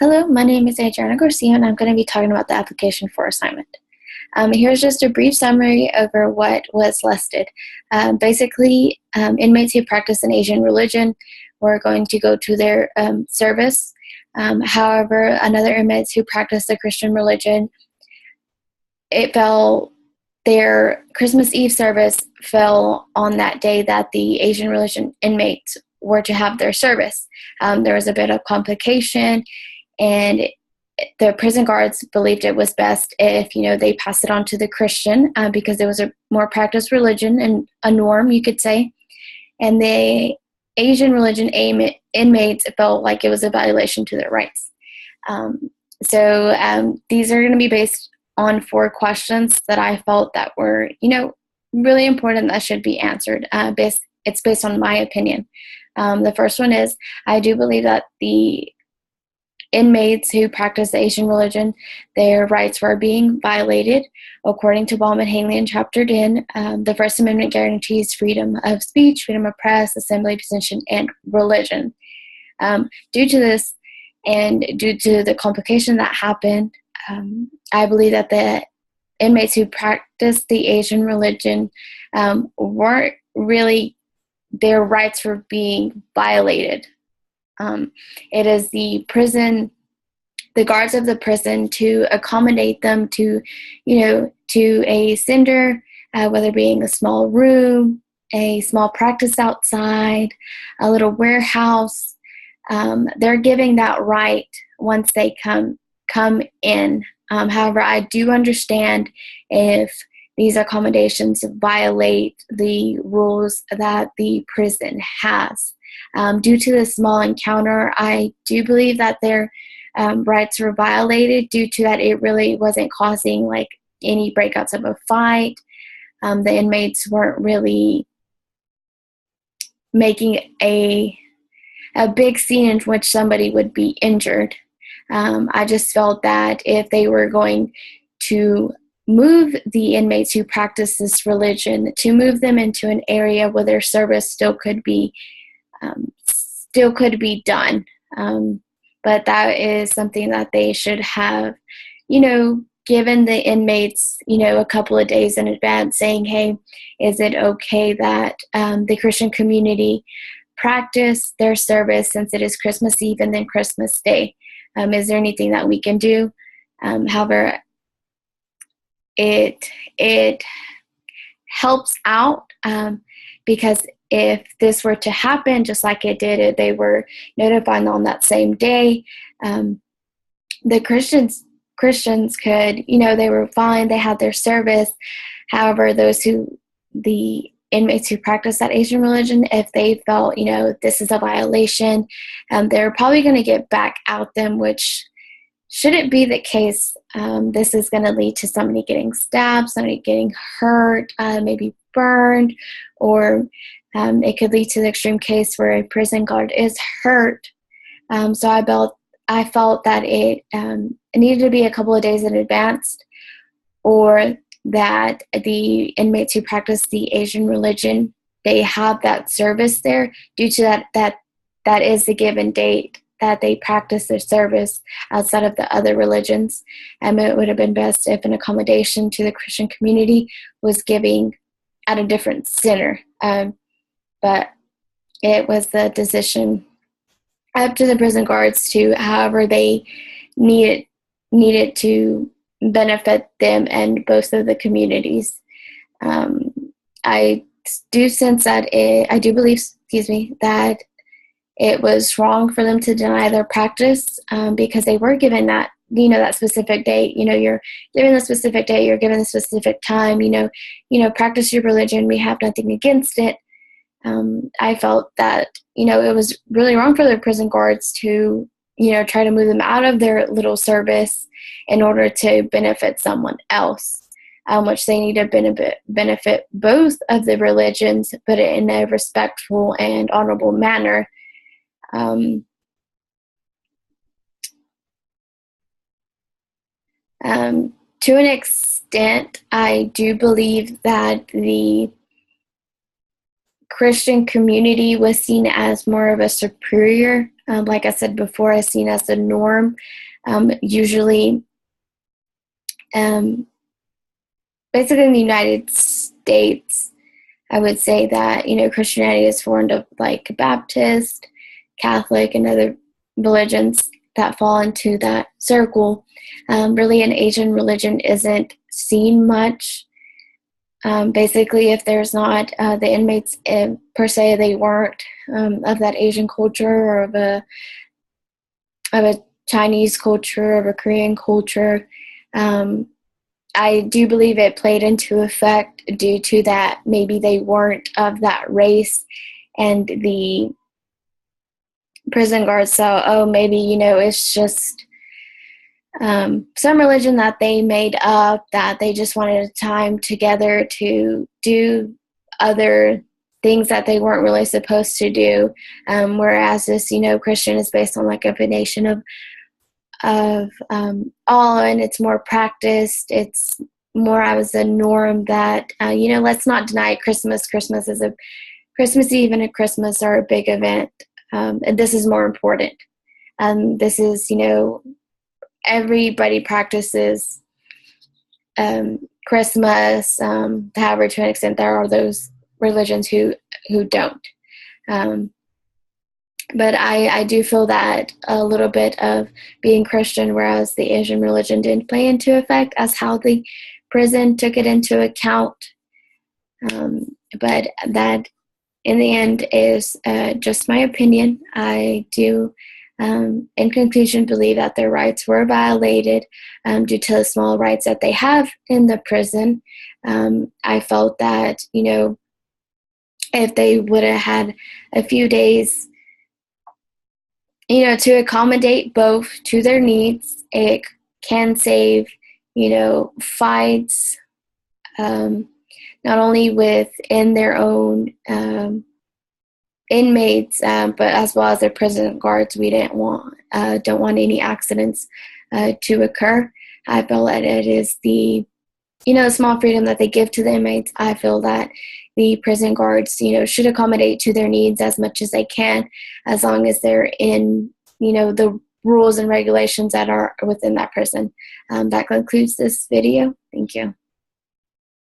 Hello, my name is Adriana Garcia, and I'm going to be talking about the application for assignment. Here's just a brief summary over what was listed. Inmates who practice an Asian religion were going to go to their service. However, another inmates who practice the Christian religion, their Christmas Eve service fell on that day that the Asian religion inmates were to have their service. There was a bit of complication, and the prison guards believed it was best if, they passed it on to the Christian because it was a more practiced religion and a norm, you could say. And the Asian religion inmates felt like it was a violation to their rights. These are going to be based on 4 questions that I felt that were, really important that should be answered. It's based on my opinion. The first one is, I do believe that the inmates who practice the Asian religion, their rights were being violated. According to Baldwin-Hanley in Chapter 10, the First Amendment guarantees freedom of speech, freedom of press, assembly, petition, and religion. Due to this and due to the complication that happened, I believe that the inmates who practice the Asian religion weren't really, their rights were being violated. It is the guards of the prison to accommodate them to a cinder, whether being a small room, a small practice outside, a little warehouse. They're giving that right once they come in. However, I do understand if these accommodations violate the rules that the prison has. Due to the small encounter, I do believe that their rights were violated due to that it really wasn't causing any breakouts of a fight. The inmates weren't really making a big scene in which somebody would be injured. I just felt that if they were going to move the inmates who practice this religion, to move them into an area where their service still could be done. But that is something that they should have, given the inmates, a couple of days in advance saying, hey, is it okay that the Christian community practice their service since it is Christmas Eve and then Christmas Day? Is there anything that we can do? However, it helps out because if this were to happen, just like it did, they were notified on that same day. The Christians could, they were fine. They had their service. However, the inmates who practice that Asian religion, if they felt, this is a violation, they're probably going to get back out them, which shouldn't be the case. This is going to lead to somebody getting stabbed, somebody getting hurt, maybe burned, or it could lead to the extreme case where a prison guard is hurt. So I felt that it needed to be a couple of days in advance, or that the inmates who practice the Asian religion, they have that service there due to that is the given date that they practice their service outside of the other religions. It would have been best if an accommodation to the Christian community was giving at a different center. But it was the decision up to the prison guards to however they needed to benefit them and both of the communities. I do sense that I do believe, that it was wrong for them to deny their practice because they were given that, that specific date. You're given the specific date, you're given the specific time, practice your religion. We have nothing against it. I felt that, it was really wrong for the prison guards to, try to move them out of their little service in order to benefit someone else, which they need to benefit both of the religions, but in a respectful and honorable manner. To an extent, I do believe that the Christian community was seen as more of a superior like I said before, is seen as the norm. Usually, basically in the United States, I would say that, Christianity is formed of like Baptist, Catholic, and other religions that fall into that circle. Really, an Asian religion isn't seen much. Basically, if there's not the inmates per se, they weren't of that Asian culture or of a Chinese culture, of a Korean culture. I do believe it played into effect due to that maybe they weren't of that race, and the prison guards saw, oh, maybe, it's just some religion that they made up, that they just wanted time together to do other things that they weren't really supposed to do. Whereas this, Christian is based on like a foundation of all, and it's more practiced. It's more as a norm that, let's not deny Christmas. Christmas Eve and a Christmas are a big event. And this is more important. This is, everybody practices Christmas. However, to an extent, there are those religions who don't. But I do feel that a little bit of being Christian, whereas the Asian religion didn't play into effect as how the prison took it into account. But that, in the end, is just my opinion. I do, in conclusion, believe that their rights were violated due to the small rights that they have in the prison. I felt that, if they would have had a few days, to accommodate both to their needs, it can save, fights, not only within their own inmates, but as well as their prison guards. We don't want any accidents to occur. I feel that it is the small freedom that they give to the inmates. I feel that the prison guards, should accommodate to their needs as much as they can, as long as they're in, the rules and regulations that are within that prison. That concludes this video. Thank you.